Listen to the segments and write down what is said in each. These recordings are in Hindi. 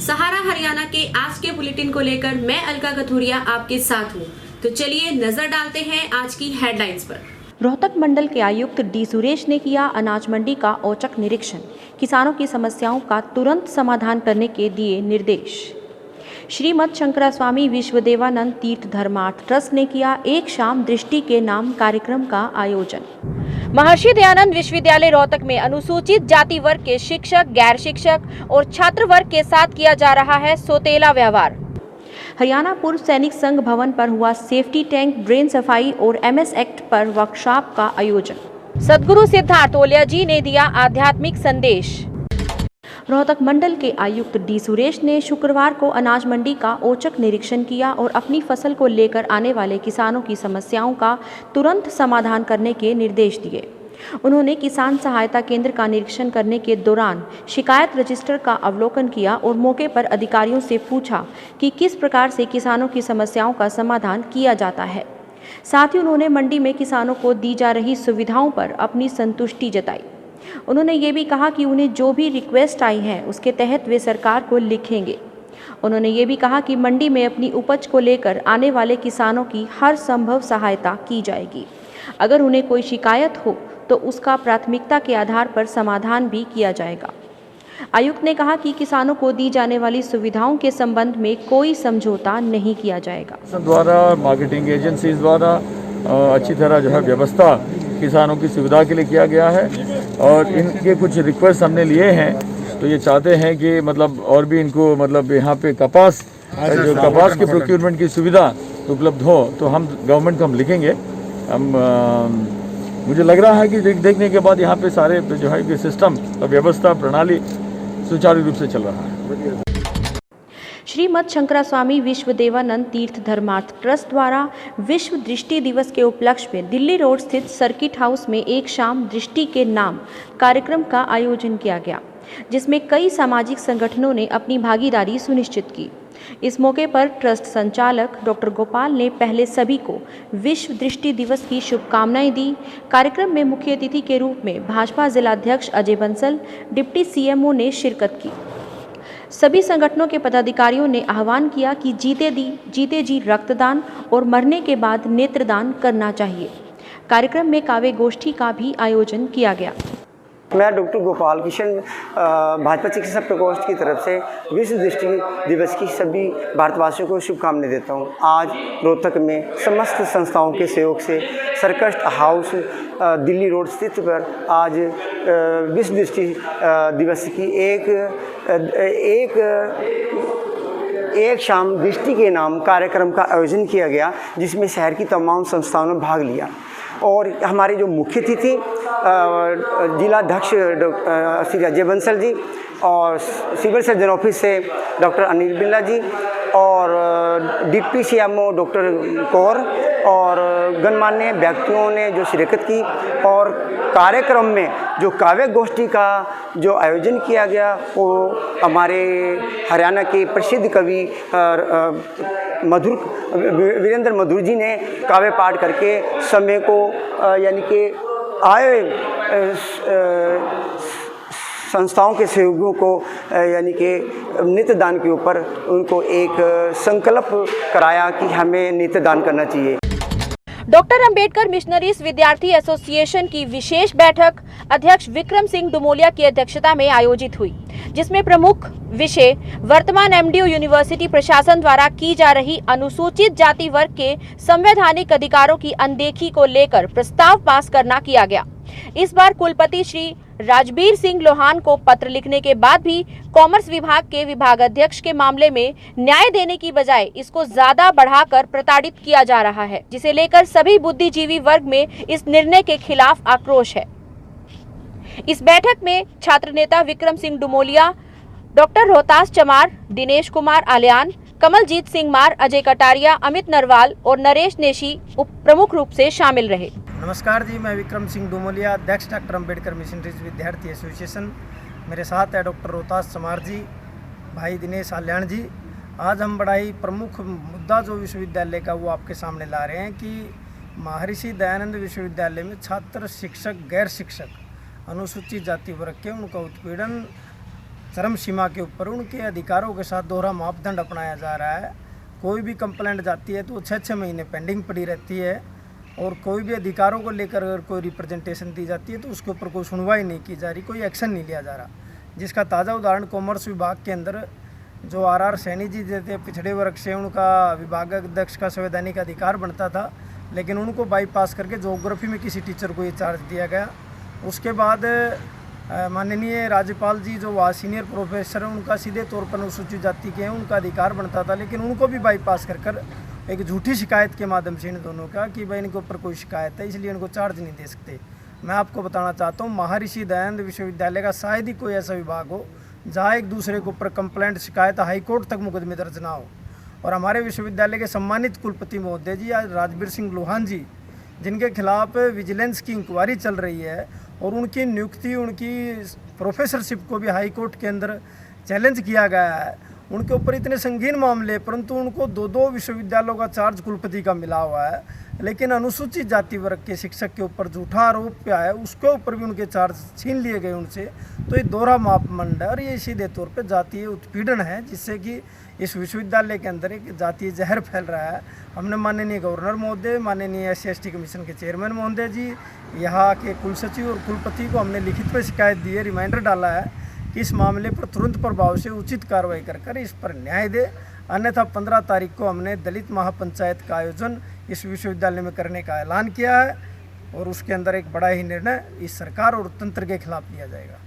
सहारा हरियाणा के आज के बुलेटिन को लेकर मैं अलका कथुरिया आपके साथ हूँ। तो चलिए नजर डालते हैं आज की हेडलाइंस पर। रोहतक मंडल के आयुक्त डी सुरेश ने किया अनाज मंडी का औचक निरीक्षण, किसानों की समस्याओं का तुरंत समाधान करने के दिए निर्देश। श्रीमद शंकरास्वामी विश्वदेवानंद तीर्थ धर्मार्थ ट्रस्ट ने किया एक शाम दृष्टि के नाम कार्यक्रम का आयोजन। महर्षि दयानंद विश्वविद्यालय रोहतक में अनुसूचित जाति वर्ग के शिक्षक, गैर शिक्षक और छात्र वर्ग के साथ किया जा रहा है सौतेला व्यवहार। हरियाणा पूर्व सैनिक संघ भवन पर हुआ सेफ्टी टैंक, ड्रेन सफाई और MS एक्ट पर वर्कशॉप का आयोजन। सदगुरु सिद्धार्थ ओलिया जी ने दिया आध्यात्मिक संदेश। रोहतक मंडल के आयुक्त डी सुरेश ने शुक्रवार को अनाज मंडी का औचक निरीक्षण किया और अपनी फसल को लेकर आने वाले किसानों की समस्याओं का तुरंत समाधान करने के निर्देश दिए। उन्होंने किसान सहायता केंद्र का निरीक्षण करने के दौरान शिकायत रजिस्टर का अवलोकन किया और मौके पर अधिकारियों से पूछा कि किस प्रकार से किसानों की समस्याओं का समाधान किया जाता है। साथ ही उन्होंने मंडी में किसानों को दी जा रही सुविधाओं पर अपनी संतुष्टि जताई। उन्होंने ये भी कहा कि उन्हें जो भी रिक्वेस्ट आई है उसके तहत वे सरकार को लिखेंगे। उन्होंने ये भी कहा कि मंडी में अपनी उपज को लेकर आने वाले किसानों की हर संभव सहायता की जाएगी। अगर उन्हें कोई शिकायत हो तो उसका प्राथमिकता के आधार पर समाधान भी किया जाएगा। आयुक्त ने कहा कि किसानों को दी जाने वाली सुविधाओं के संबंध में कोई समझौता नहीं किया जाएगा। द्वारा मार्केटिंग एजेंसीज द्वारा अच्छी तरह जो है व्यवस्था किसानों की सुविधा के लिए किया गया है और इनके कुछ रिक्वेस्ट हमने लिए हैं। तो ये चाहते हैं कि मतलब और भी इनको मतलब यहाँ पे कपास के प्रोक्योरमेंट की सुविधा उपलब्ध हो तो हम गवर्नमेंट को हम लिखेंगे। मुझे लग रहा है कि देखने के बाद यहाँ पे सारे जो है कि सिस्टम और व्यवस्था प्रणाली सुचारू रूप से चल रहा है। श्रीमद शंकरास्वामी विश्वदेवानंद तीर्थ धर्मार्थ ट्रस्ट द्वारा विश्व दृष्टि दिवस के उपलक्ष्य में दिल्ली रोड स्थित सर्किट हाउस में एक शाम दृष्टि के नाम कार्यक्रम का आयोजन किया गया, जिसमें कई सामाजिक संगठनों ने अपनी भागीदारी सुनिश्चित की। इस मौके पर ट्रस्ट संचालक डॉक्टर गोपाल ने पहले सभी को विश्व दृष्टि दिवस की शुभकामनाएं दी। कार्यक्रम में मुख्य अतिथि के रूप में भाजपा जिलाध्यक्ष अजय बंसल, डिप्टी CMO ने शिरकत की। सभी संगठनों के पदाधिकारियों ने आह्वान किया कि जीते जी रक्तदान और मरने के बाद नेत्रदान करना चाहिए। कार्यक्रम में काव्य गोष्ठी का भी आयोजन किया गया। मैं डॉक्टर गोपाल किशन भाजपा चिकित्सा प्रकोष्ठ की तरफ से विश्व दृष्टि दिवस की सभी भारतवासियों को शुभकामनाएं देता हूं। आज रोहतक में समस्त संस्थाओं के सहयोग से सर्किट हाउस दिल्ली रोड स्थित पर आज विश्व दृष्टि दिवस की एक शाम दृष्टि के नाम कार्यक्रम का आयोजन किया गया, जिसमें शहर की तमाम संस्थाओं ने भाग लिया। और हमारे जो मुख्य अतिथि जिलाध्यक्ष श्री अजय बंसल जी और सिविल सर्जन ऑफिस से डॉक्टर अनिल बिरला जी और डिप्टी CMO डॉक्टर कौर और गणमान्य व्यक्तियों ने जो शिरकत की। और कार्यक्रम में जो काव्य गोष्ठी का जो आयोजन किया गया वो हमारे हरियाणा के प्रसिद्ध कवि वीरेंद्र मधुर जी ने काव्य पाठ करके समय को यानी कि आए संस्थाओं के सहयोगियों को यानी कि नेत्रदान के ऊपर उनको एक संकल्प कराया कि हमें नेत्रदान करना चाहिए। डॉक्टर अंबेडकर मिशनरीज विद्यार्थी एसोसिएशन की विशेष बैठक अध्यक्ष विक्रम सिंह डुमोलिया की अध्यक्षता में आयोजित हुई, जिसमें प्रमुख विषय वर्तमान MDU यूनिवर्सिटी प्रशासन द्वारा की जा रही अनुसूचित जाति वर्ग के संवैधानिक अधिकारों की अनदेखी को लेकर प्रस्ताव पास करना किया गया। इस बार कुलपति श्री राजबीर सिंह लोहान को पत्र लिखने के बाद भी कॉमर्स विभाग के विभागाध्यक्ष के मामले में न्याय देने की बजाय इसको ज्यादा बढ़ाकर प्रताड़ित किया जा रहा है, जिसे लेकर सभी बुद्धिजीवी वर्ग में इस निर्णय के खिलाफ आक्रोश है। इस बैठक में छात्र नेता विक्रम सिंह डुमोलिया, डॉक्टर रोहतास चमार, दिनेश कुमार आलियान, कमलजीत सिंह मार, अजय कटारिया, अमित नरवाल और नरेश नेशी प्रमुख रूप से शामिल रहे। नमस्कार जी, मैं विक्रम सिंह डुमोलिया, अध्यक्ष डॉक्टर अंबेडकर मिशनरीज विद्यार्थी एसोसिएशन। मेरे साथ है डॉक्टर रोहतास चमार जी, भाई दिनेश आलियान जी। आज हम बड़ा ही प्रमुख मुद्दा जो विश्वविद्यालय का वो आपके सामने ला रहे हैं कि महर्षि दयानंद विश्वविद्यालय में छात्र, शिक्षक, गैर शिक्षक, अनुसूचित जाति वर्ग के उनका उत्पीड़न चरम सीमा के ऊपर उनके अधिकारों के साथ दोहरा मापदंड अपनाया जा रहा है। कोई भी कंप्लेंट जाती है तो 6-6 महीने पेंडिंग पड़ी रहती है, और कोई भी अधिकारों को लेकर अगर कोई रिप्रेजेंटेशन दी जाती है तो उसके ऊपर कोई सुनवाई नहीं की जा रही, कोई एक्शन नहीं लिया जा रहा। जिसका ताज़ा उदाहरण कॉमर्स विभाग के अंदर जो RR सैनी जी देते पिछड़े वर्ग से, उनका विभागाध्यक्ष का संवैधानिक अधिकार बनता था, लेकिन उनको बाईपास करके ज्योग्राफी में किसी टीचर को ये चार्ज दिया गया। उसके बाद माननीय राज्यपाल जी जो वहाँ सीनियर प्रोफेसर हैं, उनका सीधे तौर पर अनुसूचित जाति के हैं, उनका अधिकार बनता था, लेकिन उनको भी बाईपास कर एक झूठी शिकायत के माध्यम से इन दोनों का कि भाई इनके ऊपर कोई शिकायत है इसलिए इनको चार्ज नहीं दे सकते। मैं आपको बताना चाहता हूँ, महर्षि दयानंद विश्वविद्यालय का शायद ही कोई ऐसा विभाग हो जहाँ एक दूसरे के ऊपर कंप्लेंट शिकायत हाईकोर्ट तक मुकदमे दर्ज ना हो। और हमारे विश्वविद्यालय के सम्मानित कुलपति महोदय जी आज राजवीर सिंह लोहान जी, जिनके खिलाफ विजिलेंस की इंक्वायरी चल रही है, और उनकी नियुक्ति, उनकी प्रोफेसरशिप को भी हाई कोर्ट के अंदर चैलेंज किया गया है। उनके ऊपर इतने संगीन मामले, परंतु उनको 2-2 विश्वविद्यालयों का चार्ज कुलपति का मिला हुआ है, लेकिन अनुसूचित जाति वर्ग के शिक्षक के ऊपर झूठा आरोप क्या है उसके ऊपर भी उनके चार्ज छीन लिए गए उनसे। तो ये दोहरा मापदंड है और ये सीधे तौर पे जातीय उत्पीड़न है, जिससे कि इस विश्वविद्यालय के अंदर एक जातीय जहर फैल रहा है। हमने माननीय गवर्नर महोदय, माननीय SC/ST कमीशन के चेयरमैन महोदय जी, यहाँ के कुलसचिव और कुलपति को हमने लिखित में शिकायत दी है, रिमाइंडर डाला है कि इस मामले पर तुरंत प्रभाव से उचित कार्रवाई कर इस पर न्याय दे, अन्यथा 15 तारीख को हमने दलित महापंचायत का आयोजन इस विश्वविद्यालय में करने का ऐलान किया है, और उसके अंदर एक बड़ा ही निर्णय इस सरकार और तंत्र के खिलाफ लिया जाएगा।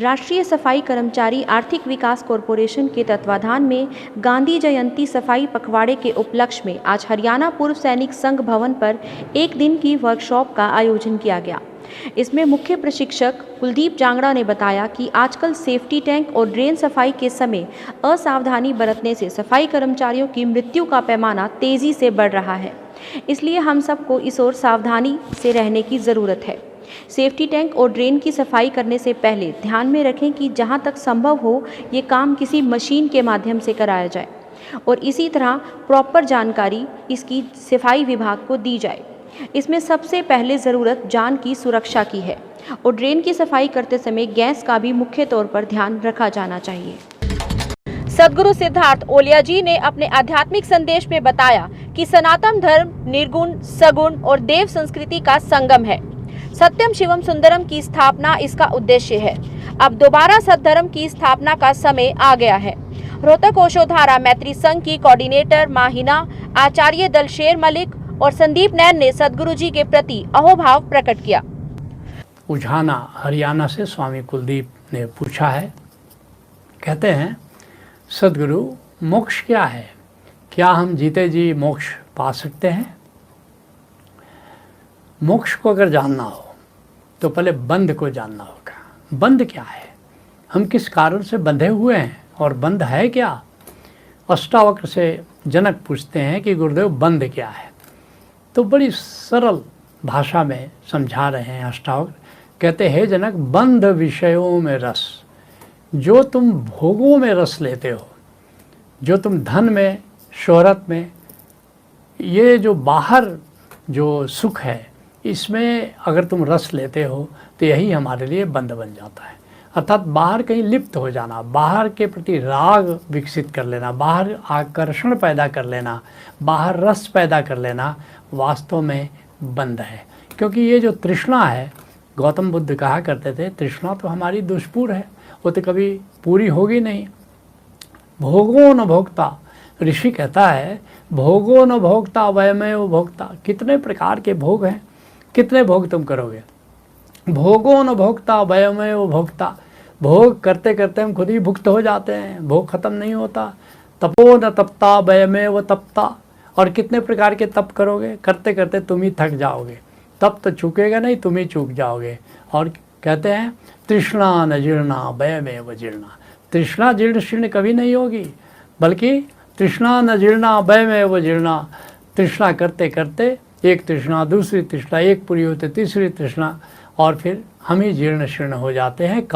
राष्ट्रीय सफाई कर्मचारी आर्थिक विकास कॉरपोरेशन के तत्वाधान में गांधी जयंती सफाई पखवाड़े के उपलक्ष्य में आज हरियाणा पूर्व सैनिक संघ भवन पर एक दिन की वर्कशॉप का आयोजन किया गया। इसमें मुख्य प्रशिक्षक कुलदीप जांगड़ा ने बताया कि आजकल सेफ्टी टैंक और ड्रेन सफाई के समय असावधानी बरतने से सफाई कर्मचारियों की मृत्यु का पैमाना तेजी से बढ़ रहा है, इसलिए हम सबको इस ओर सावधानी से रहने की ज़रूरत है। सेफ्टी टैंक और ड्रेन की सफाई करने से पहले ध्यान में रखें कि जहां तक संभव हो ये काम किसी मशीन के माध्यम से कराया जाए, और इसी तरह प्रॉपर जानकारी इसकी सफाई विभाग को दी जाए। इसमें सबसे पहले ज़रूरत जान की सुरक्षा की है, और ड्रेन की सफाई करते समय गैस का भी मुख्य तौर पर ध्यान रखा जाना चाहिए। सद्गुरु सिद्धार्थ ओलिया जी ने अपने आध्यात्मिक संदेश में बताया कि सनातन धर्म निर्गुण, सगुण और देव संस्कृति का संगम है। सत्यम शिवम सुंदरम की स्थापना इसका उद्देश्य है। अब दोबारा सद्धर्म की स्थापना का समय आ गया है। रोहतक ओशोधारा मैत्री संघ की कोऑर्डिनेटर माहिना, आचार्य दलशेर मलिक और संदीप नैन ने सदगुरु जी के प्रति अहोभाव प्रकट किया। उझाना हरियाणा से स्वामी कुलदीप ने पूछा है, कहते हैं सदगुरु मोक्ष क्या है? क्या हम जीते जी मोक्ष पा सकते हैं? मोक्ष को अगर जानना हो तो पहले बंध को जानना होगा। बंध क्या है? हम किस कारण से बंधे हुए हैं और बंध है क्या? अष्टावक्र से जनक पूछते हैं कि गुरुदेव बंध क्या है? तो बड़ी सरल भाषा में समझा रहे हैं अष्टावक्र। कहते हैं जनक, बंध विषयों में रस, जो तुम भोगों में रस लेते हो, जो तुम धन में, शोहरत में, ये जो बाहर जो सुख है, इसमें अगर तुम रस लेते हो तो यही हमारे लिए बंध बन जाता है। अर्थात बाहर कहीं लिप्त हो जाना, बाहर के प्रति राग विकसित कर लेना, बाहर आकर्षण पैदा कर लेना, बाहर रस पैदा कर लेना, वास्तव में बंध है। क्योंकि ये जो तृष्णा है, गौतम बुद्ध कहा करते थे तृष्णा तो हमारी दुष्पूर है, वो तो कभी पूरी होगी नहीं। भोगो न भोक्ता, ऋषि कहता है भोगो न भोक्ता वयमेव भोक्ता। कितने प्रकार के भोग हैं, कितने भोग तुम करोगे? भोगो न भोक्ता वयमेव भोक्ता। भोग करते करते हम खुद ही भुक्त हो जाते हैं, भोग खत्म नहीं होता। तपो न तपता वयमेव तपता। और कितने प्रकार के तप करोगे, करते करते तुम ही थक जाओगे। तप तो चूकेगा नहीं, तुम ही चूक जाओगे। और कहते हैं तृष्णा न जीर्णा वयमेव जीर्णा। तृष्णा जीर्ण शीर्ण कभी नहीं होगी, बल्कि तृष्णा न जीर्णा वयमेव जीर्णा। तृष्णा करते करते एक तृष्णा, दूसरी तृष्णा, एक पूरी होते तीसरी तृष्णा, और फिर हम ही जीर्ण शीर्ण हो जाते हैं।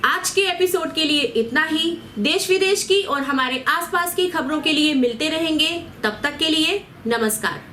आज के एपिसोड के लिए इतना ही। देश विदेश की और हमारे आसपास की खबरों के लिए मिलते रहेंगे। तब तक के लिए नमस्कार।